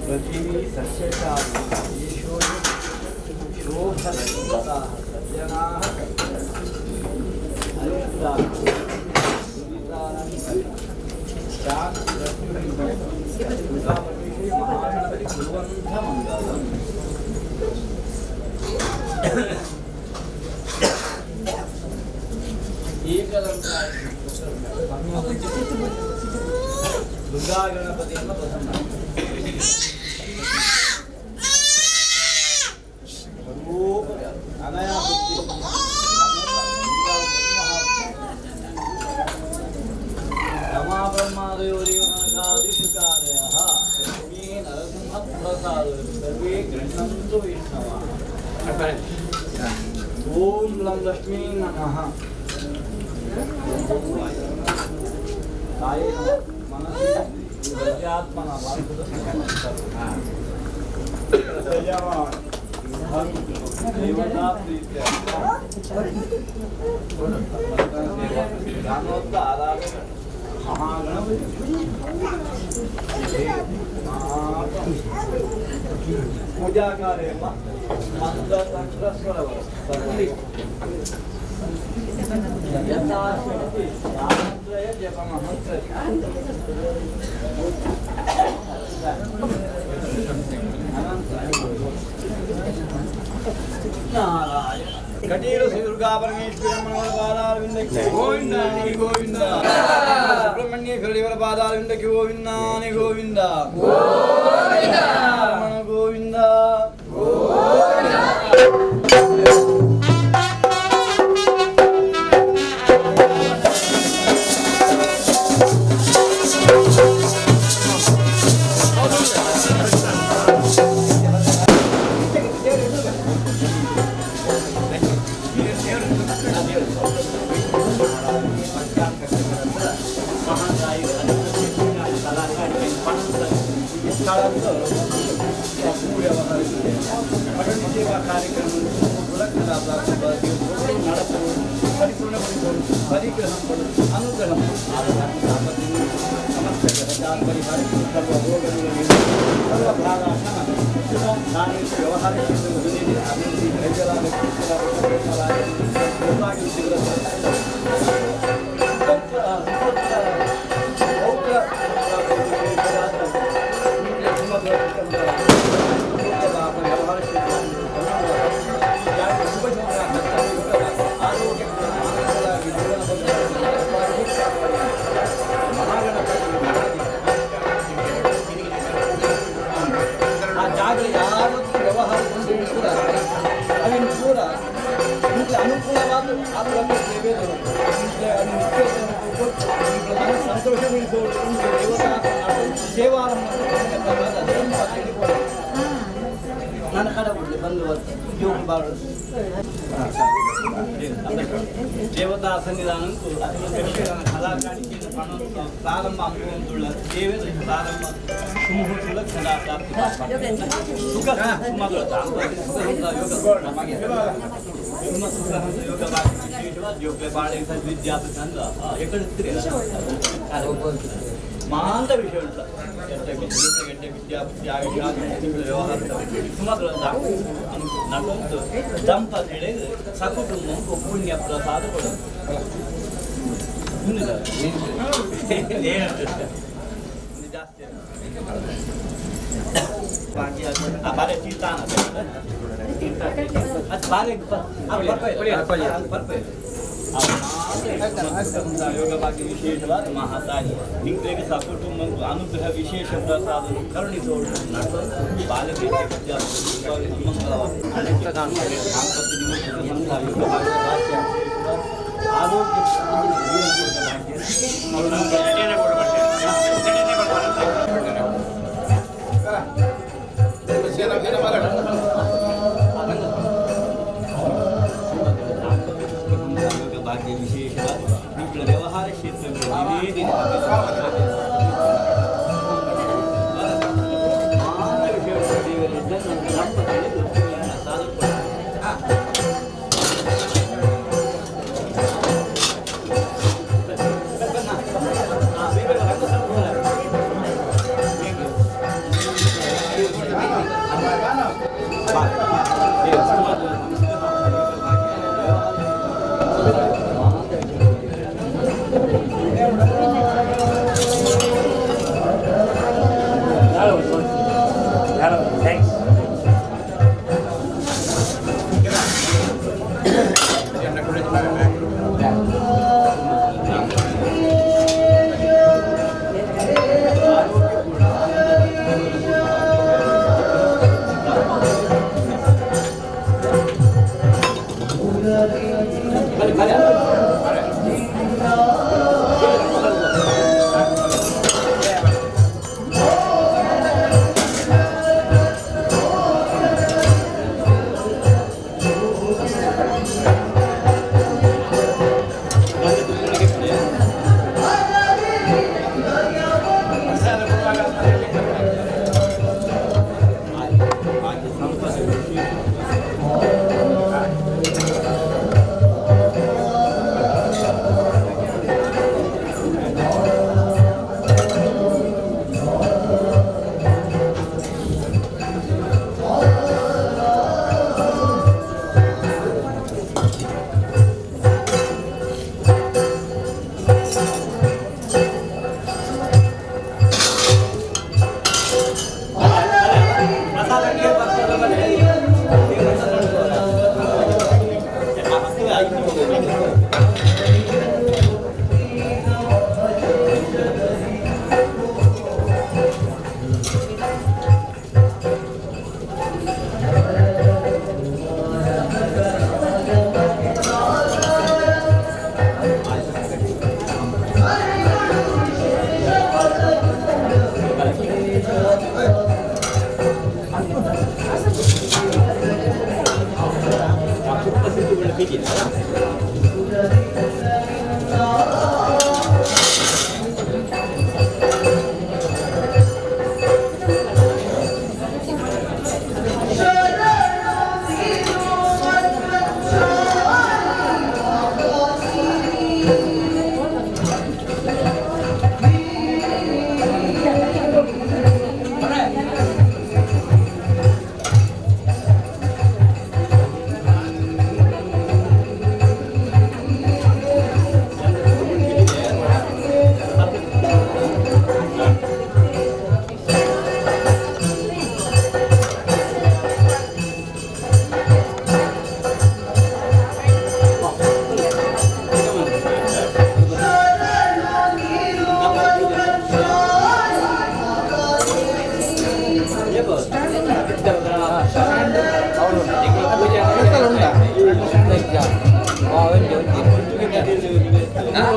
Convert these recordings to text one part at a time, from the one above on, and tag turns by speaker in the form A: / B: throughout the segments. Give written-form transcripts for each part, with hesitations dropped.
A: पृथ्वी सस्यशाली शोभता सज्जनाः दुर्गा गणपति अनया रमा ब्रह्मादयोरिवादिशुकादयः लक्ष्मी नरसिंहप्रसाद सर्वे गृह्णन्तु वैष्णवाः। ओम लं लक्ष्मी नमः। कायेन मनसि विद्यात्मना देवता प्रीत्या ज्ञानोक्त आराधना पूजा कार्य मंत्र तंत्र स्वर यथाशक्ति रामत्रय जपमहंत्र नारायण कटीर श्री दुर्गा परमेश्वरी मनोहरपादारविंद गोविंद गोविंद सुब्रह्मण्येश्वरी पादारविंद गोविंद गोविंद गोविंद गोविंद देवता सन्निधान प्रारंभ प्रारंभ महांत विषय व्यवहार ದಂಪತಿಗಳಿಗೆ ಸಕುಟುಂಬಕ್ಕೂ ಪುಣ್ಯ ಪ್ರಸಾದ ಕೊಡೋದು ಬಾರೆ ತೀರ್ಥಾನ ಅದು ಬಾರೆ ಯೋಗ ಭಾಗ್ಯ ವಿಶೇಷವಾದ ಮಹಾತಾಯಿ ನಿಂಗಳಿಗೆ ಸಕುಟುಂಬ ಅನುಗ್ರಹ ವಿಶೇಷ ಪ್ರಸಾದ ಕರುಣಿಸೋಳು ಬಾಲಕಿ ಭಾಗ್ಯ ವಿಶೇಷವಾದ ವ್ಯವಹಾರ ಕ್ಷೇತ್ರದಲ್ಲಿ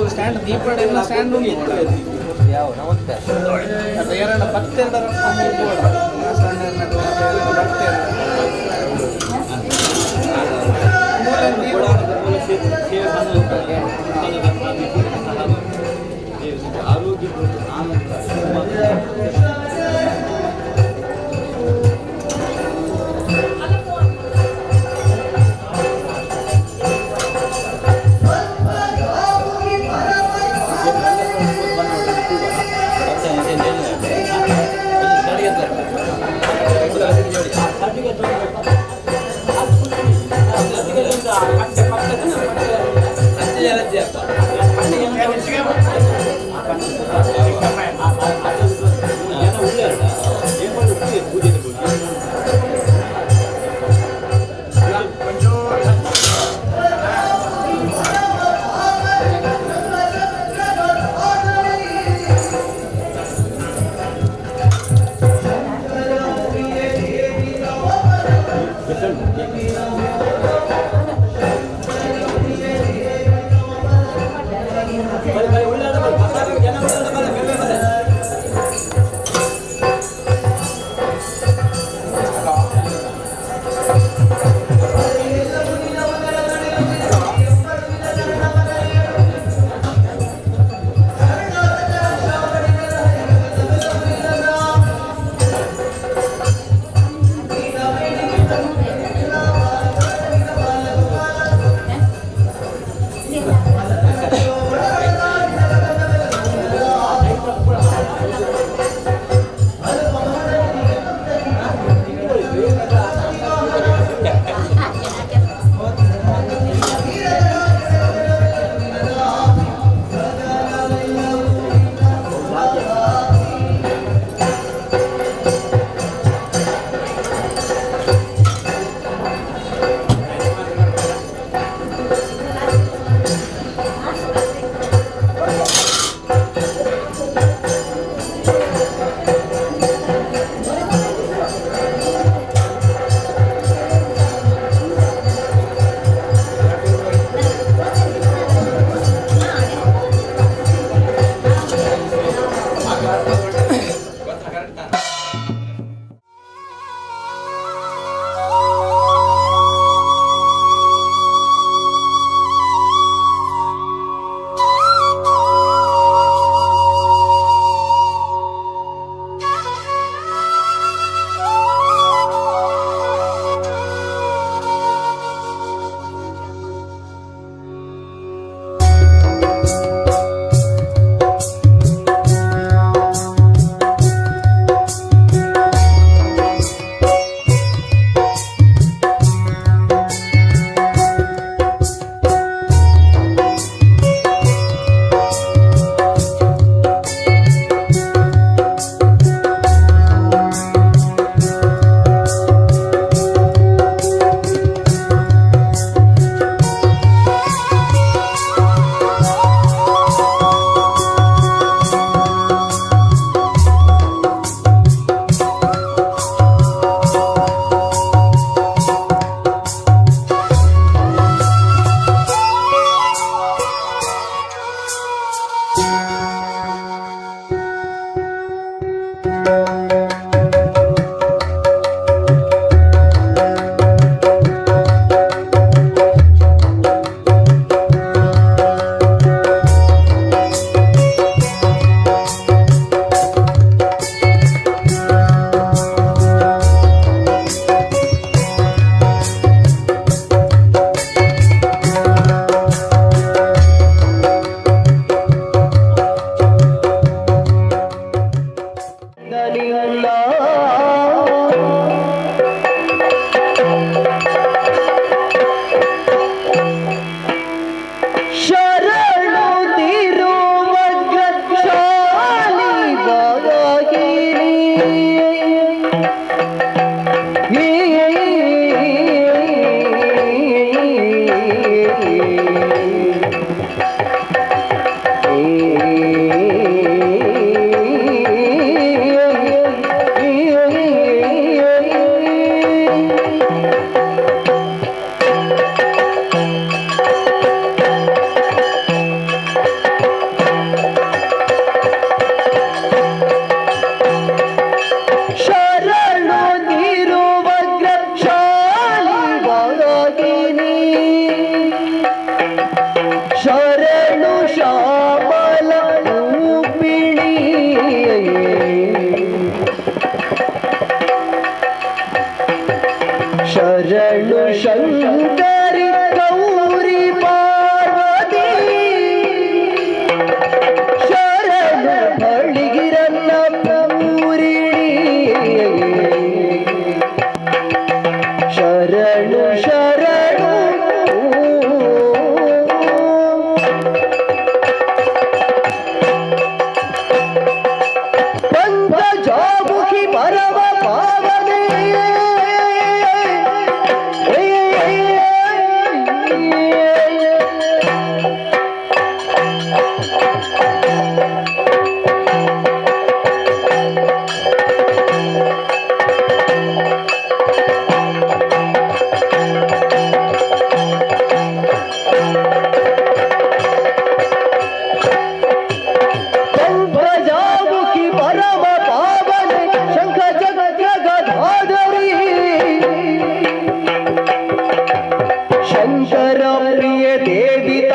B: ಸ್ಟ್ಯಾಂಡ್ ದೀಪಾವಳಿ ಸ್ಟ್ಯಾಂಡ್ ಉಂಟು ಯಾವ ನಮಸ್ತೆ ಅದು ಎರಡು ಭಕ್ತರು
A: ಆರೋಗ್ಯ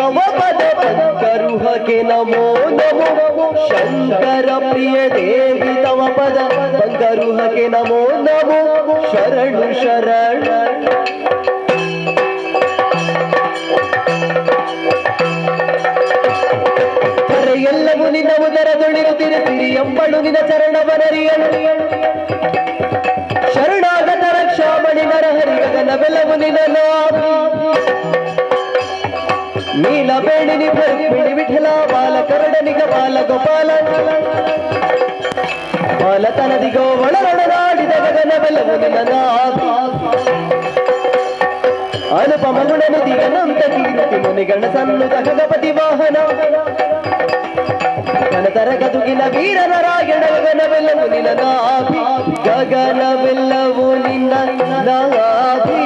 C: तव पद पंकरुहके नमो नमो शंकर प्रिय देवी तव पद पंकरुहके नमो नमो शरणु शरण ಎಲ್ಲವೂ ನಿನ್ನ ಉದರದೊಳಿರುತ್ತಿರುತ್ತಿರಿ ಎಂಬಳು ನಿನ್ನ ಚರಣವನರಿಯಳು ಶರಣಾಗತ ರಕ್ಷಾಮಣಿ ನರಹರಿ ಗಗನವೆಲ್ಲವೂ ನಿನ್ನ ನೀಲ ಬೇಣಿನಿ ಭರುಕ್ಮಿಣಿ ವಿಠಲ ಬಾಲ ಕರಡನಿಗ ಬಾಲ ಗೋಪಾಲ ಬಾಲತನದಿಗೋ ಒಳರೊಡನಾಡಿದ ಗಗನವೆಲ್ಲವೂ ನಿನ್ನ ಅನುಪಮ ಗುಣನಿಧಿ ಅನಂತ ಕೀರ್ತಿ ಮುನಿಗಣ ಸನ್ನುತ ಗಗಪತಿ ವಾಹನ ಕನತರ ಗದುಗಿನ ವೀರ ನಾರಾಯಣ ಗಗನವೆಲ್ಲವೂ ನಿನ್ನ ನಾಭಿ ಗಗನವೆಲ್ಲವೂ ನಿನ್ನ ನಾಭಿ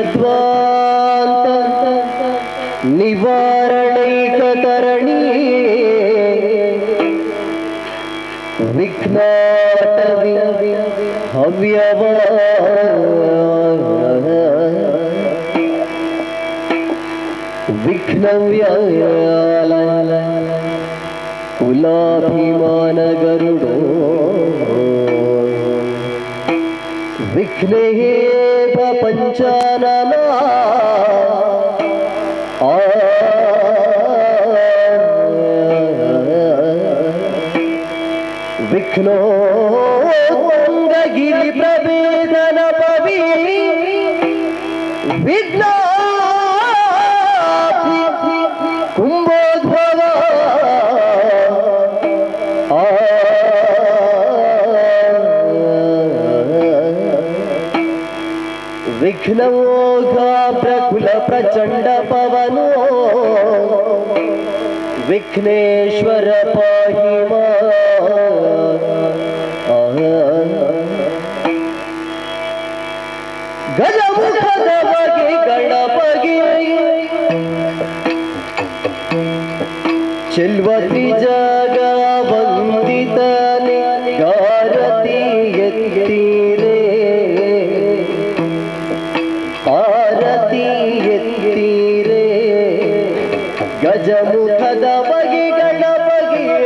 C: ವಿಘ್ನದ್ವಾಂತ ನಿವಾರಣೈಕತರಣಿ ವಿಘ್ನಾಟವಿ ಹವ್ಯವ ವಿಘ್ನವ್ಯಾಲ ಕುಲಾಭಿಮಾನ ಗರುಡೋ ವಿಘ್ನೇವ ಪಂಚಾನನ ವಿಘ್ನೋ ಗಿರಿ ಪ್ರವೇದನ ಪವಿ ವಿಘ್ನ ಕುಂಭೋದ್ಭವ ವಿಘ್ನಮೋಘ ಪ್ರಕುಲ ಪ್ರಚಂಡ ಪವನೋ ವಿಘ್ನೇಶ್ವರ ಪಾಹಿ ಮಾ ಗಜಮುಖದ ಬಗೆ ಗಣಪಗೆ ಚೆಲ್ವತಿ ಜಗ ವಂದಿತನೆ ಗಾರತಿ ಎತ್ತಿರೆ ಆರತಿ ಎತ್ತಿರೆ ಗಜಮುಖದ ಬಗೆ ಗಣಪಗೆ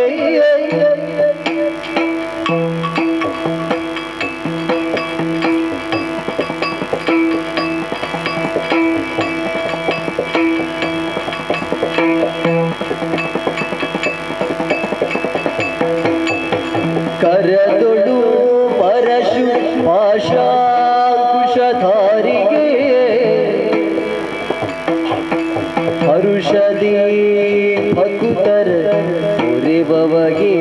C: ಕರದೊಡು ಪರಶು ಪಾಶಾಂಕುಶಧಾರಿಗೆ ಹರುಷದಿ ಭಕುತರ ಉರಿಬವಗೆ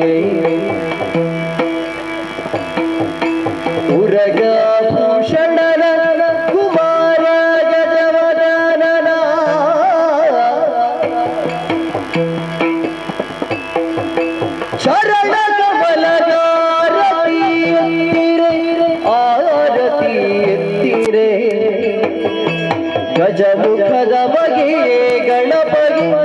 C: ಉರಗ ಭೂಷಣನ ಕುಮಾರ ಗಜವದನನ ಶರಣ ಕಮಲಗಾರತಿ ಎತ್ತಿರೆ ಆರತಿ ಎತ್ತಿರೆ ಗಜಮುಖದ ಬಗೆ ಗಣಪಗೆ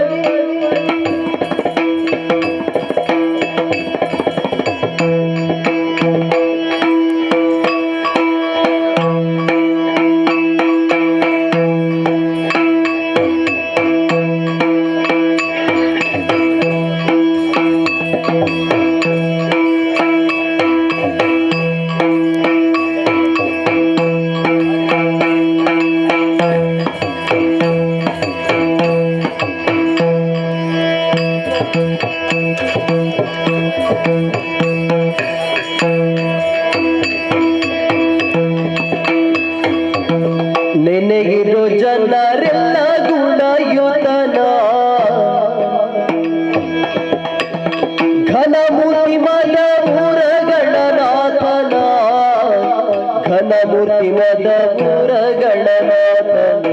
C: ನೆನೆಗಿರೋ ಜನರೆಲ್ಲ ಗುಣಯುತನ ಘನಮೂರ್ತಿ ಮದ ಪುರಗಳನಾಥನ ಘನಮೂರ್ತಿ ಮದ ಪುರಗಳನಾಥನ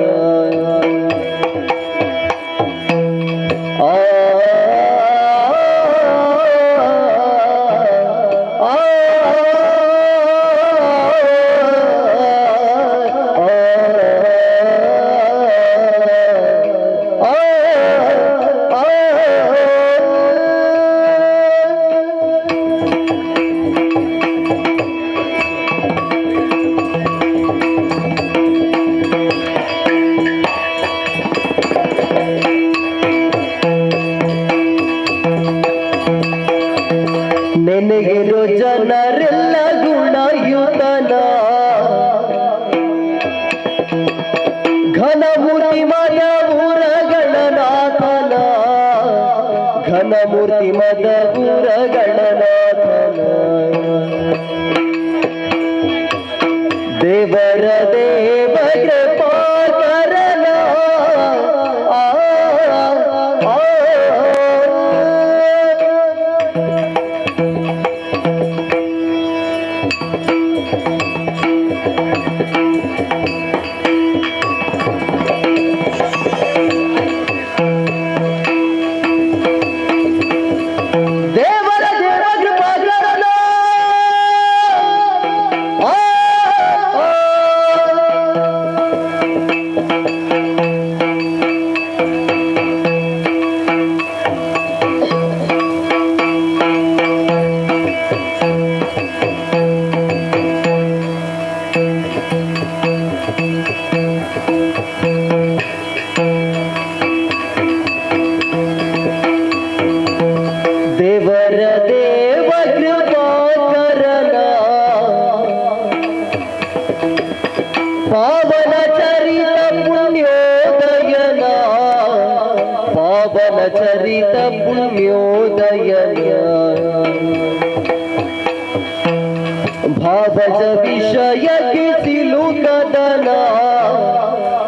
C: ನೆನೆಗಿರೋ ಜನರೆಲ್ಲ ಗುಣಯುತನ ಘನಮೂರ್ತಿ ಮದ ಪುರಗಳನಾಥನ ಘನಮೂರ್ತಿ ಮದ ಪುರಗಳನಾಥನ ದೇವರ ದೇವ ಕೃಪಾಕರನ ದೇವರ ದೇವ ಕೃಪಾಕರನ ದೇವರ ದೇವ ಕೃಪಾಕರನ ಪಾವನ ಚರಿತ ಪುಣ್ಯೋದಯನ ಪಾವನ ಚರಿತ ಪುಣ್ಯೋದಯನ ಭಾವಜ ವಿಷಯಕ್ಕೆ ಸಿಲುಕದನ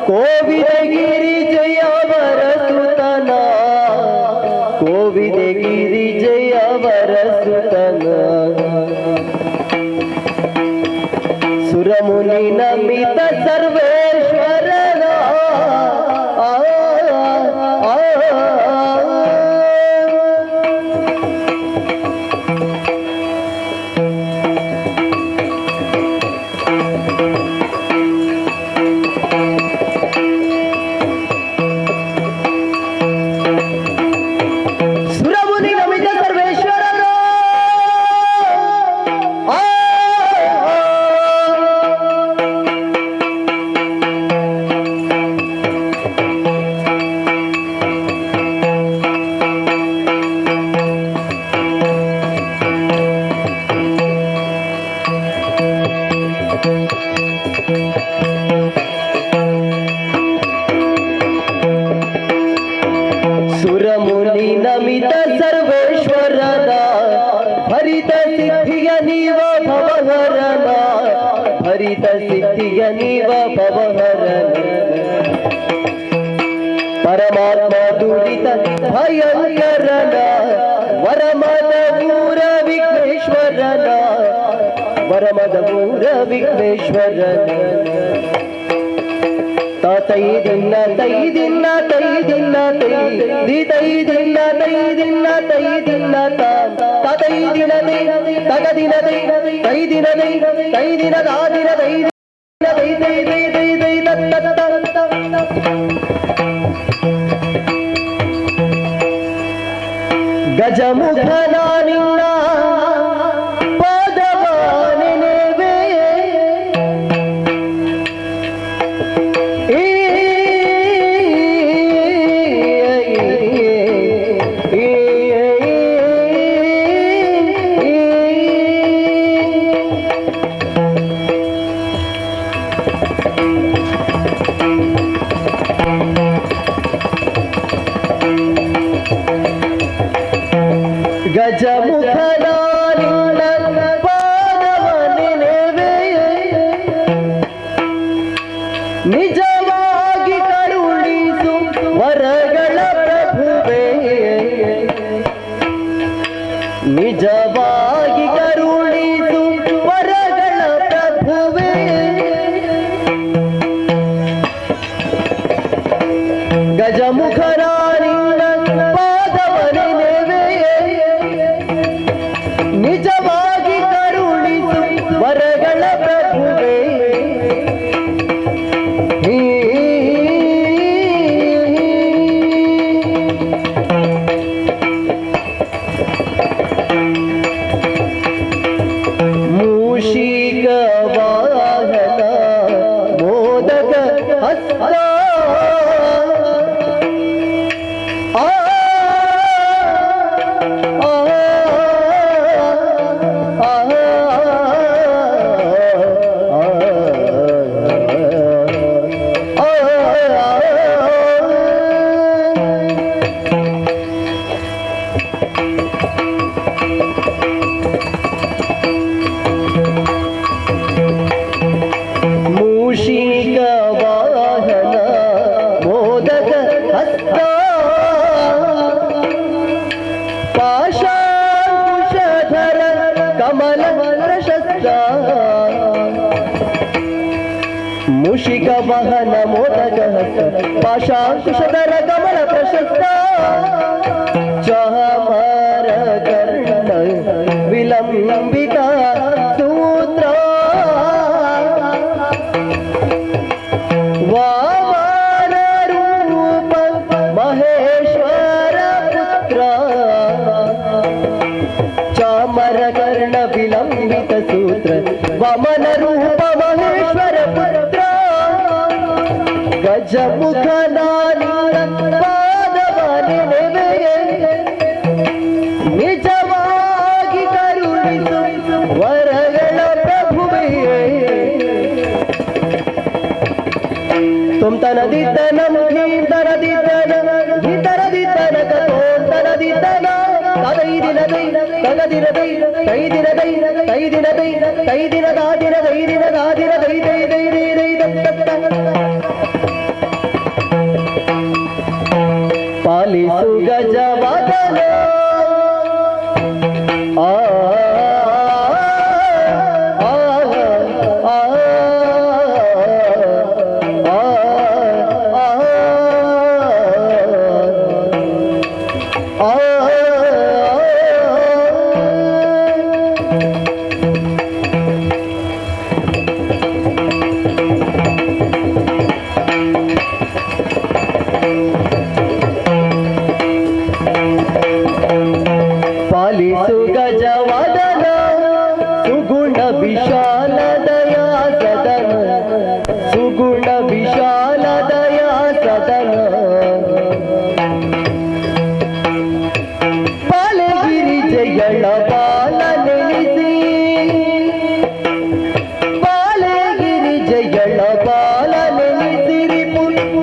C: ಕೋವಿದಗಿರಿ ಜಯವರ ಸುತನ ಕೋವಿದಗಿರಿ ಜಯವರ ಸುತನ ಸುರಮುನಿ ನಮಿತ ಸರ್ವೇಶ್ವರನ ಸುರಮುನಿ ನಮಿತ ಸರ್ವೇಶ್ವರನ ಸುರಮುನಿ ನಮಿತ ಸರ್ವೇಶ್ವರನ ಹರಿತ ಸಿದ್ಧಿಯ ನೀವ ಭವಹರನ ಹರಿತ ಸಿದ್ಧಿಯ ನೀವ ಭವಹರನ ಪರಮಾತ್ಮ ದುರಿತ ಭಯಂಕರನ ವರಮದ ಮೂರ ವಿಘ್ನೇಶ್ವರನ ವರಮದ ಮೂರ ವಿಘ್ನೇಶ್ವರನ ತೈ ದಿನ ತೈ ದಿನ ತೈ ದಿನ ತೈ ದಿ ತೈ ದಿನ ತೈ ದಿನ ತೈ ದಿನ ತೈ ದಿನ ತೈ ತಗ ದಿನ ತೈ ತೈ ದಿನ ತೈ ತೈ ದಿನ ದಾ ದಿನ ತೈ ದಿನ ತೈ ತೈ ತೈ ತೈ ತೈ ತತ್ತ ಗಜಮುಖನ ನಿನ್ನ ಪಾದವ ನೆನೆವೆ ಗಜಮುಖನ ನಿನ್ನ ಪಾದವ ನೆನೆವೆಯೇ ನಿಜವಾಗಿ ಕರುಣಿಸು ವರಗಳ ಪ್ರಭುವೇ ನಿಜವಾಗಿ ಕರುಣಿಸು ವರಗಳ ಪ್ರಭುವೇ ಗಜಮುಖನ ನಿನ್ನ ಪಾದವ ನೆನೆವೆಯೇ ನಿಜವಾಗಿ ಕರುಣಿಸು ವರಗಳ ಪ್ರಭುವೇ ಮೂಷಿಕ ವಾಹನ ಮೋದಕ ಹಸ್ತ ಮೂಷಿಕ ವಾಹನ ಮೋದಕ ಹಸ್ತ ಪಾಶಾಂಕುಶಧರ ಕಮಲ ಪ್ರಶಸ್ತ ಮೂಷಿಕ ವಾಹನ ಮೋದಕ ಹಸ್ತ ಪಾಶಾಂಕುಶಧರ ಕಮಲ ಪ್ರಶಸ್ತ ಚಾಮರ ಕರ್ಣ ವಿಲಂಬಿತ ಸೂತ್ರ ವಾಮನ ರೂಪ ಮಹೇಶ್ವರ ಪುತ್ರ ಚಾಮರ ಕರ್ಣ ವಿಲಂಬಿತ ಸೂತ್ರ ವಾಮನ ರೂಪ ಮಹೇಶ್ವರ ಪುತ್ರ ಗಜಮುಖನ ನಿನ್ನ ಪಾದವ ನೆನೆವೆಯೇ ನಿಜವಾಗಿ ಕರುಣಿಸು ವರಗಳ ಪ್ರಭುವೇ तुम तनदितनम धीतरदितन धीतरदितन कतोतरदितन तदैदिनदै तगदिनदै तैदिनदै तैदिनदै तैदिनदादिन दैदिनदादिन दैदैदैदैदै दत्तत्त पालिसु गजवदन ಪಾಲಿಸು ಗಜವದನ ಸುಗುಣ ವಿಶಾಲ ದಯಾ ಸದನ ಸುಗುಣ ವಿಶಾಲ ದಯಾ ಸದನ ಬಾಲಗಿರಿ ಜಯಳ ಬಾಲ ನೆನೆಸಿ ಬಾಲಗಿರಿ ಜಯಳ ಬಾಲ ನೆನೆಸಿರಿ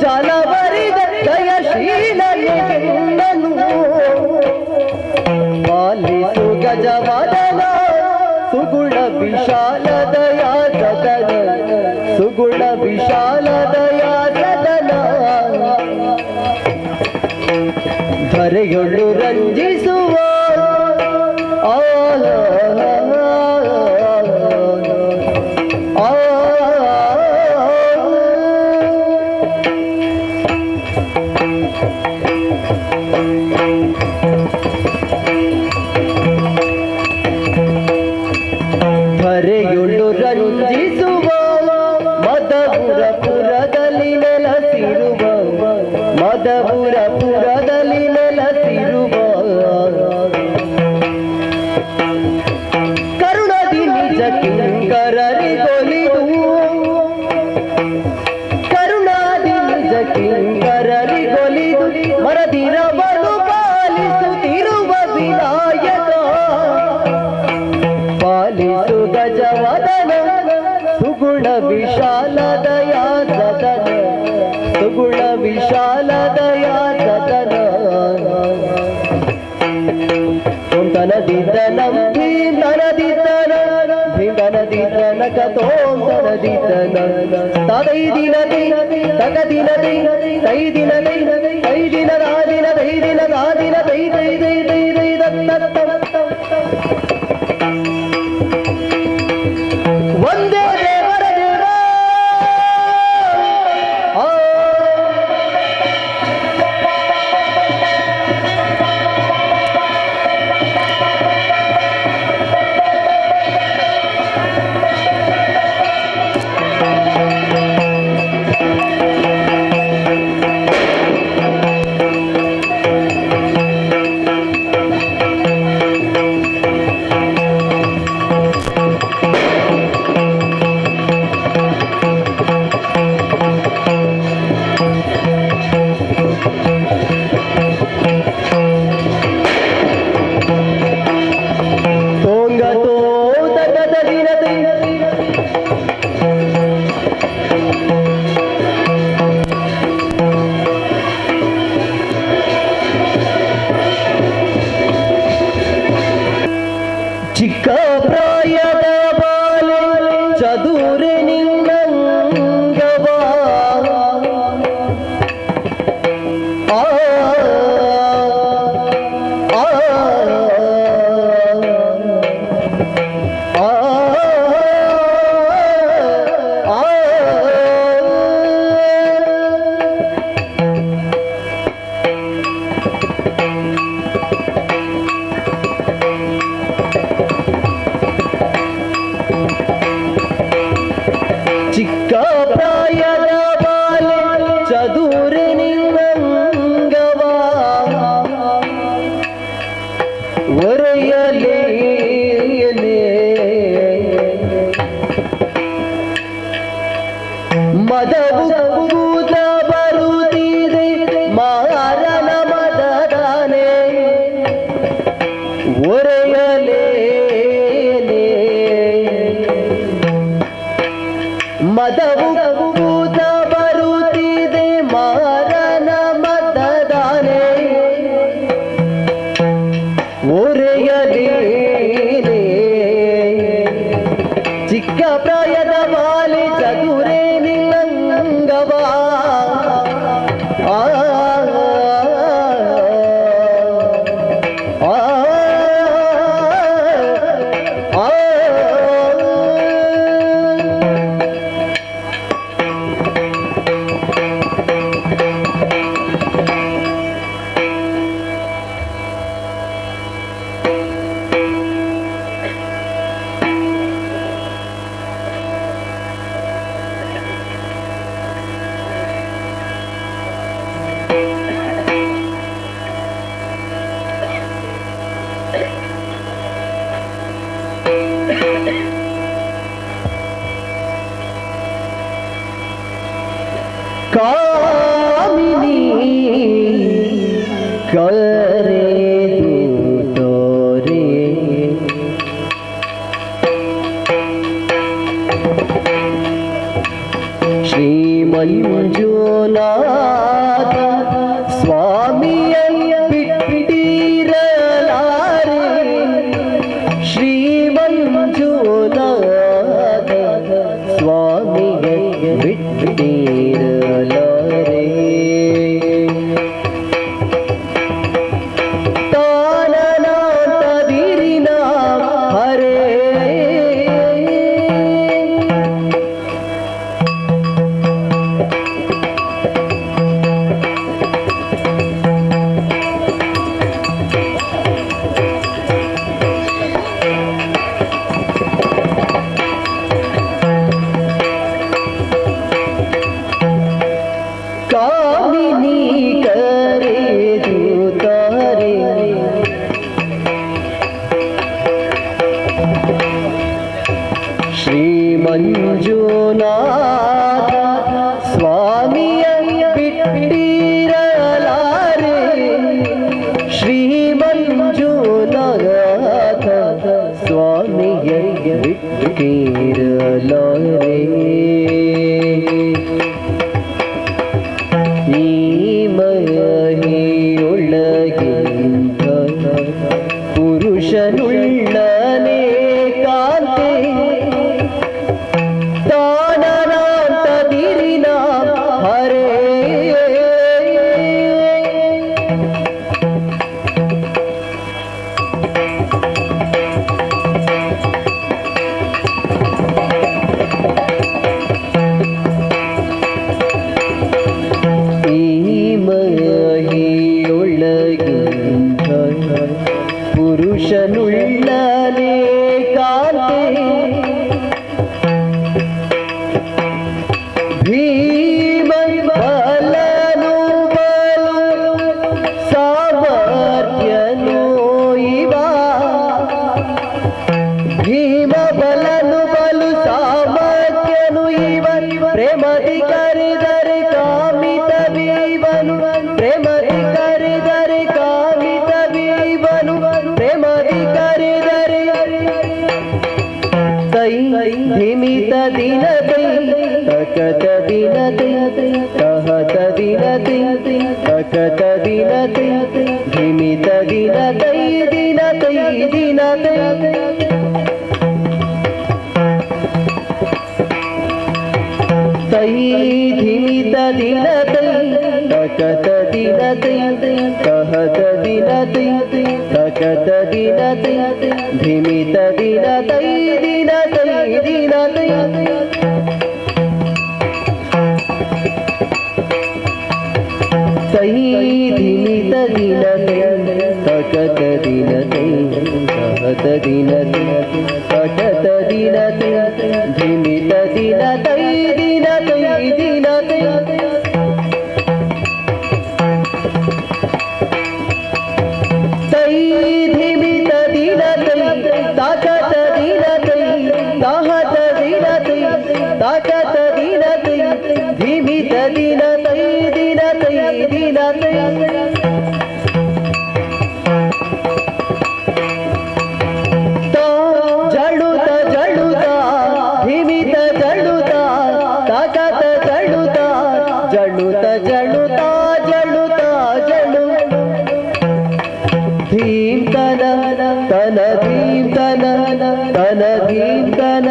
C: ಜಲವರಿದ ದಯಶೀಲನೆಗೆನ್ನನು ಪಾಲಿಸು ಗಜವದನ ಸುಗುಣ ವಿಶಾಲ ದಯಾ ಸದನ ಸುಗುಣ ವಿಶಾಲ ದಯಾ ಸದನ ಧರೆಯೊಳು ರಂಜಿಸುವ ಧರೆಯೊಳು ರಂಜಿಸುವ ಮದಪುರ ಪುರದ ತನದಿದ್ದನಂ ಭೀಂ ತನದಿದ್ದನ ಭೀಂ ತನದಿದ್ದನ ಕತೋಂ ತನದಿದ್ದನ ತದೈದಿನದಿ ತಗದಿನದಿ ತೈದಿನದಿ ತೈದಿನದಾದಿನ ತೈದಿನದಾದಿನ ತೈ ತೈ ತೈ ತೈ ತೈ ದತ್ತ ಒಂದೇ ದೇವರ ದೇವ ಚಿಕ್ಕ ಪ್ರಾಯದ ಬಾಲೆ ಚದುರೆ ನಿನ್ನಂಗವ ಆ ಆ ಚಿಕ್ಕ ಪ್ರಾಯದ ಬಾಲೆ ಚದುರೆ ನಿನ್ನಂಗವ ಒರೆಯಲೇ ಮದವು ಕೂದ ಬರುತ್ತಿದೆ ಮಾರನ ಮದದಾನೆ ಒರೆಯಲೇ ಮದವು ಕೂದ ಬರುತ್ತಿದೆ ಮಾರನ ಮದದಾನೆ ಒರೆಯಲೇನೆ ಚಿಕ್ಕ ಪ್ರಾಯದ ಬಾಲೆ ಚದುರೆ ನಿನ್ನಂಗವ ಆ ಕಾಮಿನಿ ಕರೆದು ತೋರೆ ಶ್ರೀ ಮಂಜುನಾಥ ಸ್ವಾಮಿಯ ಬಿಟ್ಟಿರಲಾರೆ ಶ್ರೀ ಮಂಜುನಾಥ ಸ್ವಾಮಿಯ ಬಿಟ್ಟಿರಲಾರೆ ತಾನನಾಥದಿರಿನ ಹರೇ ಕಾಮಿನಿ ಕರೆದು ತಾರೆ ಶ್ರೀ ಮಂಜುನಾಥ ಸ್ವಾಮಿಯ ಬಿಟ್ಟಿರಲಾರೆ ಶ್ರೀ ಮಂಜುನಾಥ ಸ್ವಾಮಿಯ ಬಿಟ್ಟಿರಲಾರೆ ಈ ಮಹಿಯೊಳಗಿಂದ ಪುರುಷ ಪುರುಷನುಳ್ಳನೇ ಕಾಂತೆ ತಾನನಾಂತದಿರಿನ ಹರೇ ಪುರುಷನುಳ್ಳನೇ ಕಾಂತೆ ಭೀಮ ಬಲನು ಬಲು ಸಾಮರ್ಥ್ಯನು ಇವ ಭೀಮ ಬಲನು ಬಲು ಸಾಮರ್ಥ್ಯನು ಇವ ಪ್ರೇಮದಿ ಕರೆದರೆ ಕಾಮಿತ ಬೀವನು ಪ್ರೇಮದಿ ಕರೆದರೆ ಕಾಮಿತ ಬೀವನು ಪ್ರೇಮದಿ ಕರೆದರೆ ತೈ ಧಿಮಿತ ದಿನತೈ ತಕತ ದಿನತೈ ಕಹತ ದಿನತೈ ತಕತ ದಿನತೈ ಧಿಮಿತ ದಿನತೈ ದಿನತೈ ದಿನತೈ ತೈ ಧಿಮಿತ ದಿನತೈ ತಕತ ದಿನತೈ ಕಹತ ದಿನತೈ ತಕತ ದಿನತೈ ಧಿಮಿತ ದಿನತೈ ದಿನತೈ ದಿನತೈ ತೈ ಧಿಮಿತ ದಿನತೈ ತಕತ ದಿನತೈ ಕಹತ ದಿನತೈ ತಕತ ದಿನತೈ ಧಿಮಿತ ದಿನತೈ ದಿನತೈ ದಿನತೈ ತೈ ಧಿಮಿತ ದಿನತೈ ತಾಕತ ದಿನತೈ ತಾಹತ ದಿನತೈ ತಾಕತ ದಿನತೈ ಧಿಮಿತ ದಿನತೈ ದಿನತೈ ದಿನತೈ ಜಳುತ ಜಳುತ ಧಿಮಿತ ಜಳುತ ತಾಕತ ಜಳುತ ಜಳುತ ಜಳುತ ಜಳುತ ಜಳು ಧೀಂ ತನ ತನ ಧೀಂ ತನ ತನ ಧೀಂ ತನ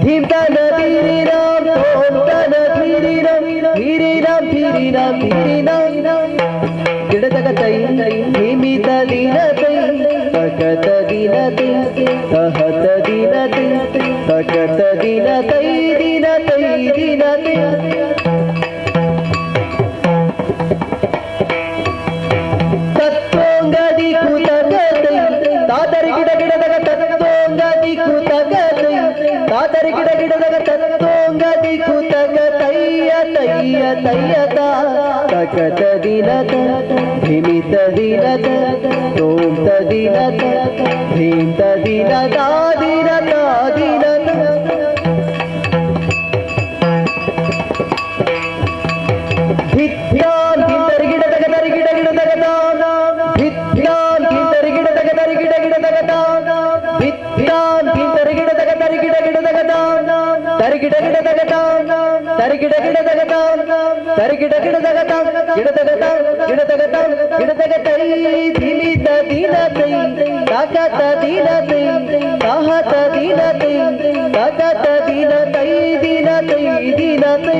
C: ಧೀಂ ತನ ಧೀರಿರಾಮ್ ಓಂ ತನ ಧೀರಿರಾಮ್ ಧೀರಿರಾಮ್ ಧೀರಿರಾಮ್ ಧೀರಿರಾಮ್ ಗಿಡದಗ ತೈ ಧಿಮಿತ ದಿನತೈ ತಕತ ದಿನತೈ ಕಹತ ದಿನತೈ ತಕತ ದಿನತೈ ದಿನತೈ ದಿನತೈ ತತ್ವೋಂಗದಿ ಕುತಗತೈ ತಾದರಿ ಗಿಡ ಗಿಡದಗ ತತ್ವೋಂಗದಿ ಕುತಗತೈ ತಾದರಿ ಗಿಡ ಗಿಡದಗ ತತ್ವೋಂಗದಿ ಕುತಗತೈಯ ತೈಯ ತೈಯತ ತಕತ ದಿನತ ಧಿಮಿತ ದಿನತ ತೋಂತ ದಿನತ ಧೀಂತ ದಿನತ ದಿನತ ದಿನತ ಭಿತ್ಯಾನ್ ಗಿಂದರಿ ಗಿಡದಗ ದರಿ ಗಿಡ ಗಿಡದಗ ದಾನ ಭಿತ್ಯಾನ್ ಗಿಂದರಿ ಗಿಡದಗ ದರಿ ಗಿಡ ಗಿಡದಗ ದಾನ ಭಿತ್ಯಾನ್ ಗಿಂದರಿ ಗಿಡದಗ ದರಿ ಗಿಡ ಗಿಡದಗ ದಾನ ದರಿ ಗಿಡ ಗಿಡದಗ ದಾನ ದರಿ ಗಿಡ ಗಿಡದಗ ದಾನ ದರಿ ಗಿಡ ಗಿಡದಗ ದಾನ ಗಿಡದಗ ದಾನ ಗಿಡದಗ ದಾನ ಗಿಡದಗ ತೈ ಧಿಮಿತ ದಿನತೈ ತಾಕತ ದಿನತೈ ತಾಹತ ದಿನತೈ ತಾಕತ ದಿನತೈ ದಿನತೈ ದಿನತೈ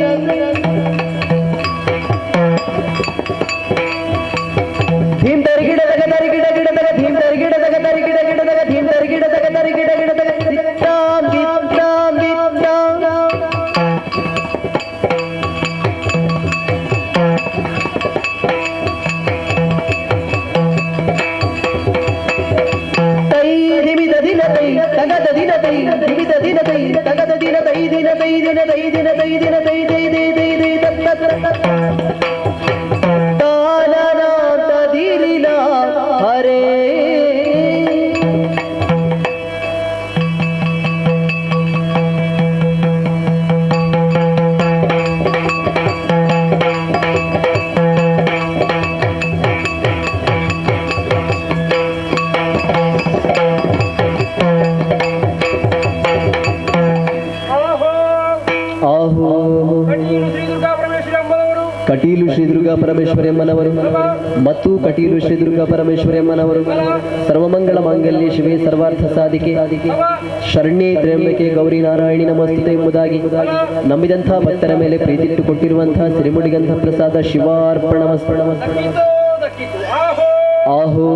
C: ಧೀಂ ದರಿ ಗಿಡದಗ ದರಿ ಗಿಡ ಗಿಡದಗ ಧೀಂ ದರಿ ಗಿಡದಗ ದರಿ ಗಿಡ ಗಿಡದಗ ಧೀಂ ದರಿ ಗಿಡದಗ ದರಿ ಗಿಡ ಗಿಡದಗ ದಿತ್ತಾಂ ದಿತ್ತಾಂ ದಿತ್ತಾಂ ತೈ ಧಿಮಿತ ದಿನತೈ ತಗತ ದಿನತೈ ಧಿಮಿತ ದಿನತೈ ತಗತ ದಿನತೈ ದಿನತೈ ದಿನತೈ ದಿನತೈ ದಿನತೈ ದೈ ದೈ ದೈ ದೈ ತತ್ ತತ್ ತಾನನಾಂತದಿರಿನ ಹರೇ ಕಟೀಲು ಶ್ರೀ ದುರ್ಗಾ ಪರಮೇಶ್ವರಿಯಮ್ಮನವರು ಮತ್ತು ಕಟೀಲು ಶ್ರೀ ದುರ್ಗಾ ಪರಮೇಶ್ವರಿಯಮ್ಮನವರು ಸರ್ವಮಂಗಳ ಮಾಂಗಲ್ಯ ಶಿವೆ ಸರ್ವಾರ್ಥ ಸಾಧಿಕೆ ಶರಣ್ಯೇ ತ್ರ್ಯಂಬಕೆ ಗೌರಿ ನಾರಾಯಣಿ ನಮಸ್ತುತೆ ಎಂಬುದಾಗಿ ನಂಬಿದಂಥ ಭಕ್ತರ ಮೇಲೆ ಪ್ರೀತಿಟ್ಟುಕೊಟ್ಟಿರುವಂತಹ ಸಿರಿಮುಡಿಗಂಧ ಪ್ರಸಾದ ಶಿವಾರ್ಪಣಮಸ್ತು. ಆಹೋ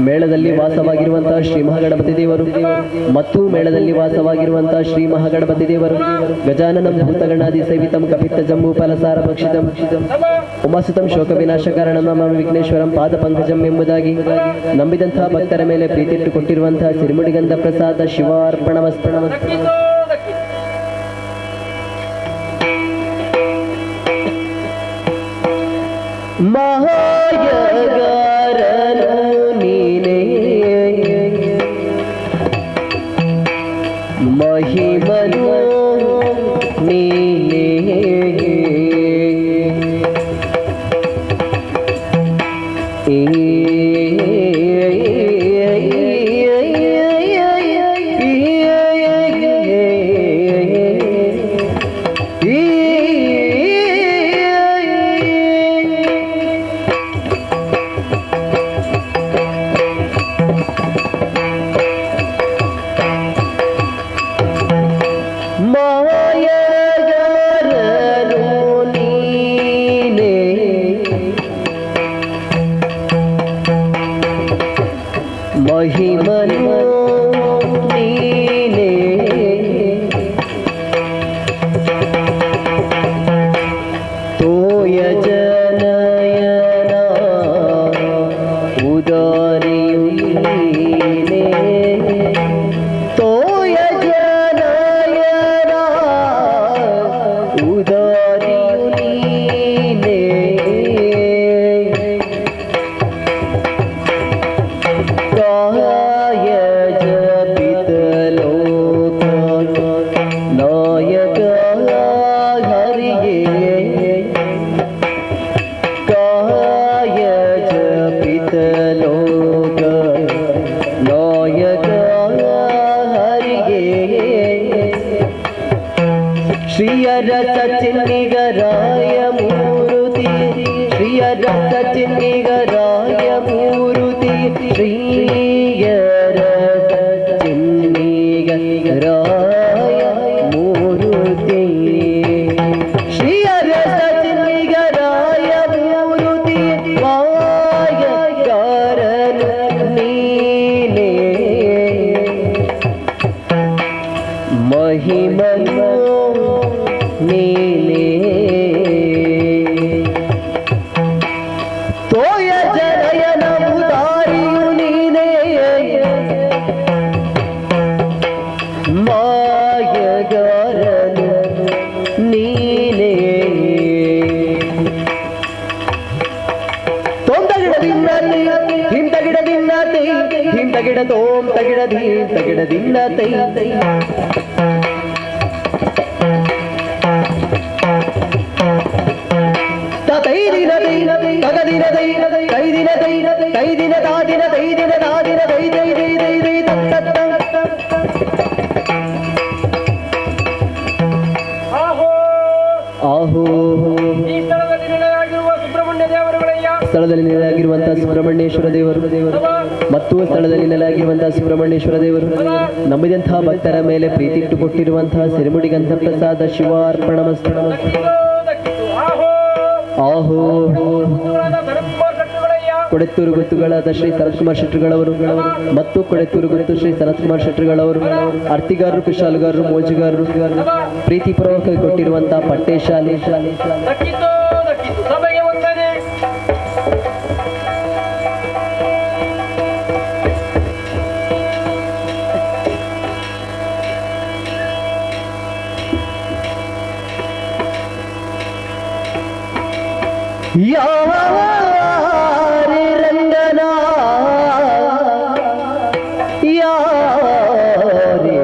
C: ಮೇಳದಲ್ಲಿ ವಾಸವಾಗಿರುವಂತಹ ಶ್ರೀ ಮಹಾಗಣಪತಿ ದೇವರು ಮತ್ತು ಮೇಳದಲ್ಲಿ ವಾಸವಾಗಿರುವಂತಹ ಶ್ರೀ ಮಹಾಗಣಪತಿ ದೇವರು ಗಜಾನನಂ ಭೂತಗಣಾದಿ ಸೇವಿತಂ ಕಪಿತ್ತ ಜಂಬೂ ಫಲಸಾರ ಭಕ್ಷಿತಂ ಉಮಾಸುತಂ ಶೋಕ ವಿನಾಶ ಕಾರಣಂ ನಮಾಮಿ ವಿಘ್ನೇಶ್ವರಂ ಪಾದ ಪಂಕಜಂ ಎಂಬುದಾಗಿ ನಂಬಿದಂತಹ ಭಕ್ತರ ಮೇಲೆ ಪ್ರೀತಿಟ್ಟುಕೊಟ್ಟಿರುವಂತಹ ಸಿರಿಮುಡಿಗಂಧ ಪ್ರಸಾದ ಶಿವಾರ್ಪಣಮಸ್ತು. ಮಾಯಗಾರನು ನೀನೇ ಮಹಿಮನು ನೀನೇ ಮಹಿಮನು ನೀನೇ ತೋಯ ಜನಯನ ಉದಾರಿಯು ನೀನೇ ತೋಯ ಜನಯನ ಉದಾರಿಯು ನೀನೇ ಕಾಯ ಜಪಿತಲೋಕ ನಾಯಕ ಹರಿಯೇ ಕಾಯ ಜಪಿತಲೋಕ ನಾಯಕ ಹರಿಯೇ ಶ್ರೀಯರಸ ಚಿನ್ನಿಗರಾಯ ಮೂರುತಿ ಶ್ರೀಯರಸ ಚಿನ್ನಿಗರಾಯ ಮೂರುತಿ ಶ್ರೀಯರಸ ಚಿನ್ನಿಗರಾಯ ಮೂರುತಿ ಶ್ರೀಯರಸ ಚಿನ್ನಿಗರಾಯ ಮೂರುತಿ ಮಾಯಗಾರನು ನೀನೇ ಮಹಿಮನು ನೀನೇ ತೋಯ ಜನಯನ ಉದಾರಿಯು ನೀನೇ ಮಾಯಗಾರನು ನೀನೇ ತೋಂ ತಗಿಡದಿನ್ನತೆ ಹಿಂ ತಗಿಡದಿನ್ನತೆ ಹಿಂ ತಗಿಡ ತೋಂ ತಗಿಡದಿ ತಗಿಡದಿನ್ನತೆ ತೈದಿನದೈ ತಗದಿನದೈ ಕೈದಿನದೈ ಕೈದಿನ ದಾದಿನ ದೈದಿನ ದಾದಿನ ದೈ ದೈ ದೈ ದೈ ದೈ ತತ್ತ ಆಹೋ ಸ್ಥಳದಲ್ಲಿ ನೆಲೆಯಾಗಿರುವಂತಹ ಸುಬ್ರಹ್ಮಣ್ಯೇಶ್ವರ ದೇವರು ಮತ್ತು ಸ್ಥಳದಲ್ಲಿ ನೆಲೆಯಾಗಿರುವಂತಹ ಸುಬ್ರಹ್ಮಣ್ಯೇಶ್ವರ ದೇವರು ನಂಬಿದಂತಹ ಭಕ್ತರ ಮೇಲೆ ಪ್ರೀತಿಟ್ಟುಕೊಟ್ಟಿರುವಂತಹ ಸಿರಿಮುಡಿಗಂಧ ಪ್ರಸಾದ ಶಿವಾರ್ಪಣಮಸ್ತು. ಆಹೋ ಕೊಡೆತ್ತೂರು ಗುತ್ತುಗಳಾದ ಶ್ರೀ ಸನತ್ಕುಮಾರ್ ಶೆಟ್ಟರುಗಳವರು ಮತ್ತು ಕೊಡೆತ್ತೂರು ಗುತ್ತು ಶ್ರೀ ಸನತ್ಕುಮಾರ್ ಶೆಟ್ಟರುಗಳವರು ಅರ್ತಿಗಾರರು ಕುಶಾಲುಗಾರರು ಮೋಜುಗಾರರು ಪ್ರೀತಿಪೂರ್ವಕವಾಗಿ ಕೊಟ್ಟಿರುವಂತಹ ಪಟ್ಟೇಶಾಲೆ ಯಾರೇ ರಂಗನ ಯಾರೇ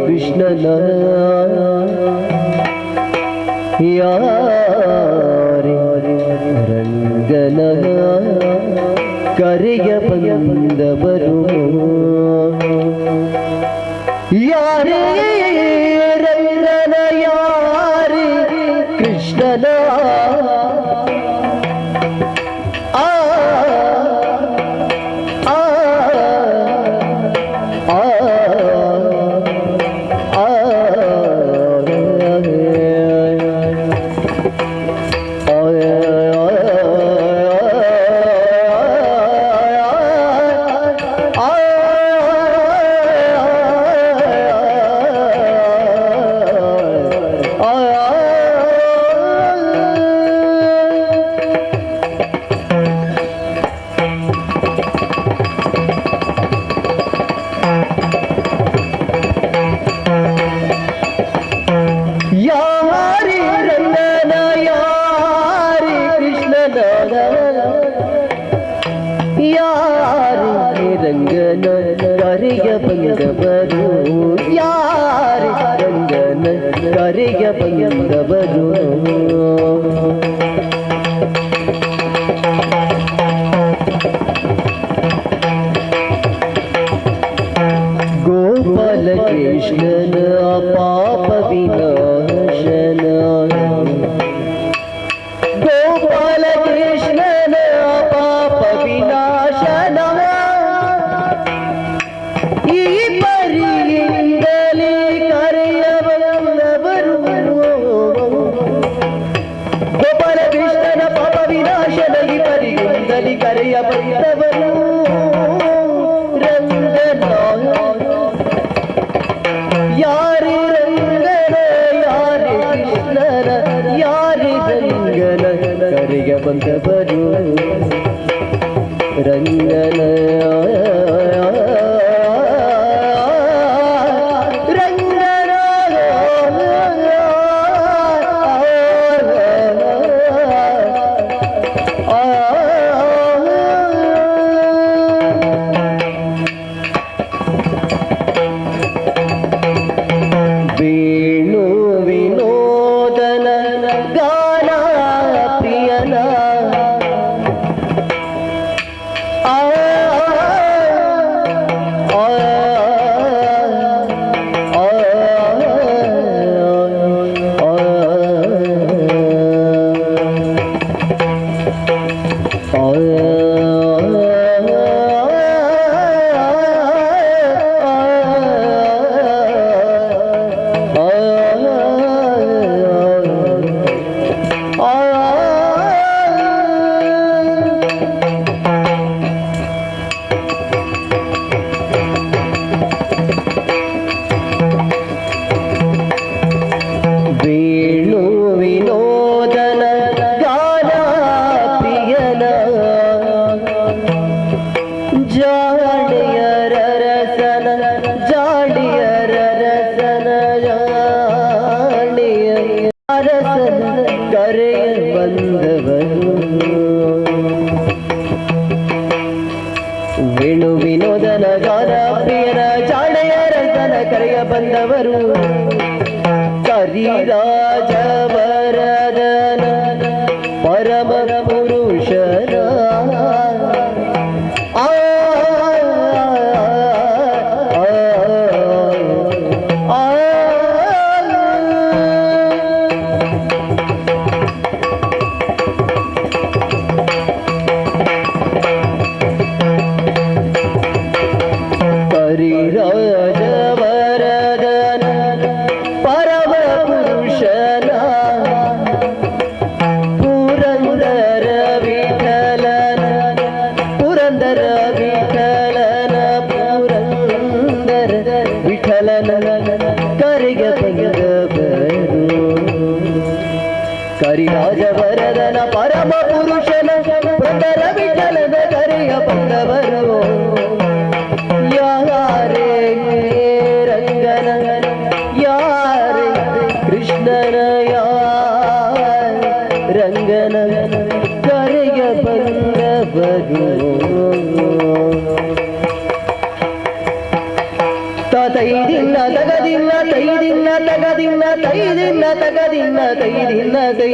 C: ಕೃಷ್ಣನ ಯಾರೇ ರಂಗನ ಕರೆಯ ಬಂದವರು ಯಾರೇ ರಂಗನ ಯಾರೇ ಕೃಷ್ಣನ ಕೃಷ್ಣನ ಆ ಆ ಆ ಯಾರಿ ರಂಗನ ಯಾರಿ ಕೃಷ್ಣನ ಯಾರಿ ರಂಗನ ಕರೆಯ ಬಂದವರು ಯಾರಿ ರಂಗನ ಕರೆಯ ಬಂದವರು ಗೋಪಾಲ ಕೃಷ್ಣನ ಪಾಪ ವಿನಾಶನ ಗೋಪಾಲ ಕೃಷ್ಣನ ಪಾಪ ವಿನಾಶನ ಈ ಪರಿಯಿಂದಲೇ ಕರೆಯಬಲ್ಲವರು ಗೋಪಾಲ ಕೃಷ್ಣನ ಪಾಪ ವಿನಾಶನ ಈ ಪರಿಯಿಂದಲೇ ಕರೆಯಬಲ್ಲವರು ಯಾರಿ ರಂಗನ ಯಾರಿ ಕೃಷ್ಣನ ಯಾರಿ ರಂಗನ ಕರೆಯ ಬಂದವರು ರಂಗನ ವೇಣು ವಿನೋದನ ಗಾನ ಪ್ರಿಯನ ಆ ವೇಣು ವಿನೋದನ ಗಾನ ಪ್ರಿಯನ ಜಾಡಿಯರ ರಸನ ಜಾಡಿಯರ ರಸನ ಜಾಡಿಯ ರಸನ ಕರೆಯ ಬಂದವರು ವೇಣು ವಿನೋದನ ಗಾನ ಪ್ರಿಯನ ಜಾಡೆಯ ರಸನ ಕರೆಯ ಬಂದವರು ಕರಿರಾಜವರದನ ಪರಮ ಪುರುಷನ ಆ ಕರಿರಾಜವರದನ ಪರಮ ಪುರುಷನ ಪುರಂದರ ವಿಠಲನ ಪುರಂದರ ವಿಠಲನ ಪುರಂದರ ವಿಠಲನ ಕರೆಯ ಬಂದವರು ಕರಿರಾಜವರದನ ಪರಮ ಪುರುಷನ ಪುರಂದರ ವಿಠಲನ ಕರೆಯ ಬಂದವರು ಯಾರೇ ರಂಗನ ಯಾರೇ ಕೃಷ್ಣನ ರಂಗನ ಕರೆಯ ಬಂದವರು ತೈದಿನ್ನ ತಗದಿನ್ನ ತೈದಿನ್ನ ತಗದಿನ್ನ ತೈದಿನ್ನ ತಗದಿನ್ನ ತೈದಿನ್ನ ತೈ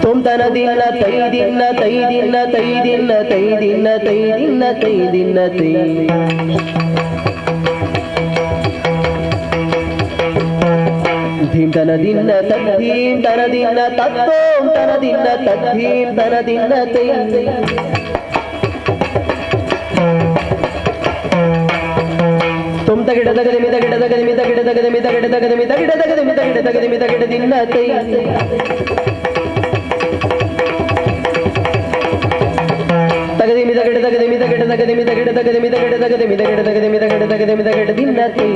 C: ತೊಂದನದಿನ್ನ ತೈದಿನ್ನ ತೈದಿನ್ನ ತೈದಿನ್ನ ತೈದಿನ್ನ ತೈದಿನ್ನ ತೈದಿನ್ನ ತೈ ಧೀಂ ತನ ದಿನ್ನ ತದ್ಧೀಂ ತನ ದಿನ್ನ ತತ್ತೋಂ ತನ ದಿನ್ನ ತದ್ಧೀಂ ತನ ದಿನ್ನ ತೈ ತುಮ್ ತಗಿಡ ತಗದಿ ಮಿತ ಗಿಡ ತಗದಿ ಮಿತ ಗಿಡ ತಗದಿ ಮಿತ ಗಿಡ ತಗದಿ ಮಿತ ಗಿಡ ತಗದಿ ಮಿತ ಗಿಡ ತಗದಿ ಮಿತ ಗಿಡ ದಿನ್ನ ತೈ ತಗದಿ ಮಿತ ಗಿಡ ತಗದಿ ಮಿತ ಗಿಡ ತಗದಿ ಮಿತ ಗಿಡ ತಗದಿ ಮಿತ ಗಿಡ ತಗದಿ ಮಿತ ಗಿಡ ತಗದಿ ಮಿತ ಗಿಡ ತಗದಿ ಮಿತ ಗಿಡ ದಿನ್ನ ತೈ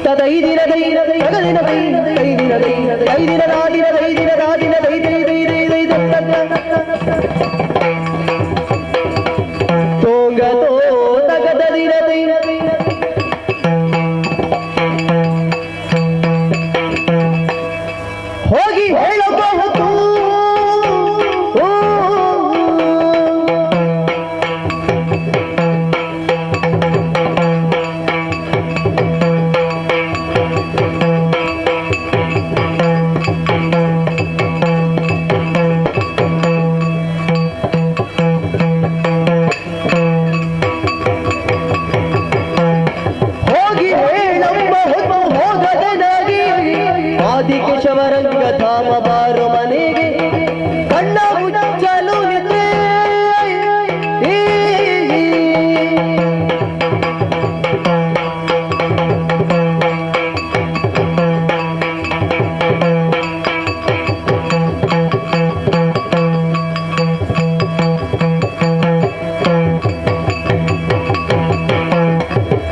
C: ತದೈ ದಿನ ದೈ ತಗದಿನ ದೈ ದೈ ದಿನ ದೈ ದೈ ದಿನ ರಾದಿನ ದೈ ದಿನ ರಾದಿನ ದೈ ದೈ ದೈ ದೈ ದೈ ತೋಂಗ ತೋ ತಗದ ದಿನ ದೈ ಹೋಗಿ ಹೇಳಬಹುದು ಆದಿಕೇಶವರಂಗ ಧಾಮ ಬಾರೋ ಮನೆಗೆ ಕಣ್ಣ ಮುಚ್ಚಲು ನಿದ್ರೆ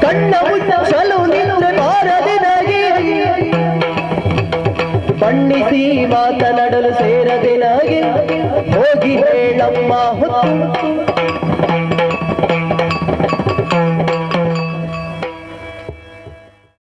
C: ಕಣ್ಣ ಮುಚ್ಚಲು ನಿದ್ರೆ ಬಾರದಿನಾಗಿ ಬಣ್ಣಿಸಿ ಮಾತನಾಡಲು ಸೇರದೆ ನಾಗೆ ಹೋಗಿ ಹೇಳಮ್ಮ ಹೊತ್ತು